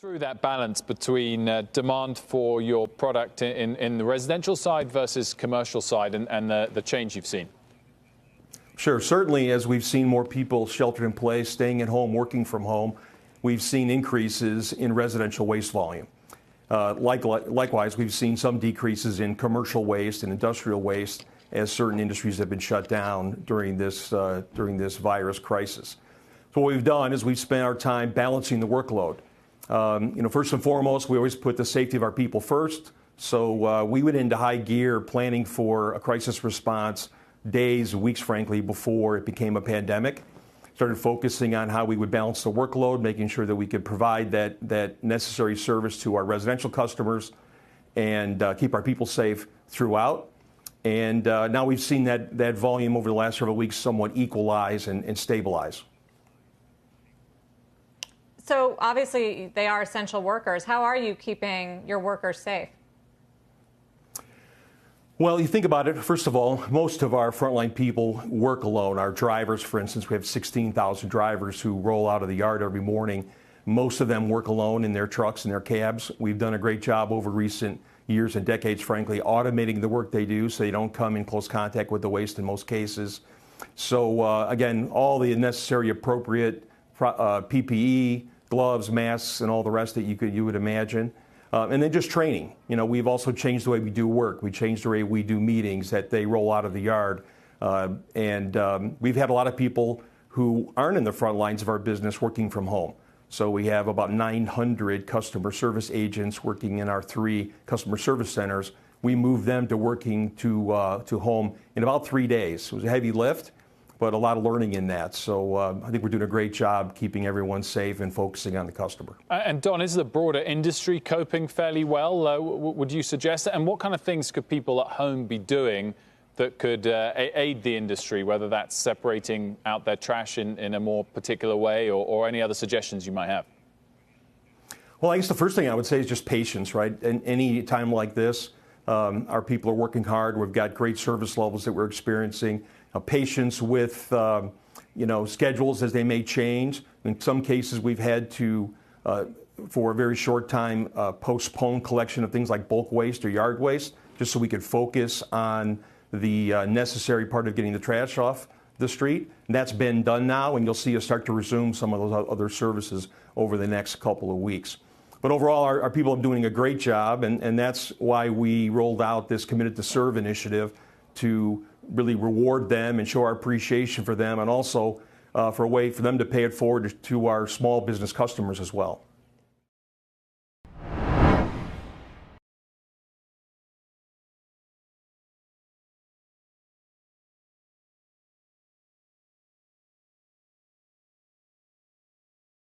Through that balance between demand for your product in the residential side versus commercial side and the change you've seen? Sure. Certainly, as we've seen more people sheltered in place, staying at home, working from home, we've seen increases in residential waste volume. Likewise, we've seen some decreases in commercial waste and industrial waste as certain industries have been shut down during this virus crisis. So what we've done is we've spent our time balancing the workload. First and foremost, we always put the safety of our people first. So we went into high gear planning for a crisis response days, weeks, frankly, before it became a pandemic. Started focusing on how we would balance the workload, making sure that we could provide that necessary service to our residential customers and keep our people safe throughout. And now we've seen that volume over the last several weeks somewhat equalize and stabilize. So obviously they are essential workers. How are you keeping your workers safe? Well, you think about it, first of all, most of our frontline people work alone. Our drivers, for instance, we have 16,000 drivers who roll out of the yard every morning. Most of them work alone in their trucks and their cabs. We've done a great job over recent years and decades, frankly, automating the work they do so they don't come in close contact with the waste in most cases. So, again, all the necessary appropriate PPE, gloves, masks, and all the rest that you would imagine. And then just training. We've also changed the way we do work. We changed the way we do meetings, that they roll out of the yard. And we've had a lot of people who aren't in the front lines of our business working from home. So we have about 900 customer service agents working in our 3 customer service centers. We moved them to working to home in about 3 days. It was a heavy lift, but a lot of learning in that. So I think we're doing a great job keeping everyone safe and focusing on the customer. And Don, is the broader industry coping fairly well, would you suggest? And what kind of things could people at home be doing that could aid the industry, whether that's separating out their trash in a more particular way or any other suggestions you might have? Well, I guess the first thing I would say is just patience, right? In any time like this, our people are working hard. We've got great service levels that we're experiencing. Patience with, schedules as they may change. In some cases, we've had to, for a very short time, postpone collection of things like bulk waste or yard waste, just so we could focus on the necessary part of getting the trash off the street. And that's been done now, and you'll see us start to resume some of those other services over the next couple of weeks. But overall, our people are doing a great job, and that's why we rolled out this Committed to Serve initiative to really reward them and show our appreciation for them, and also for a way for them to pay it forward to our small business customers as well.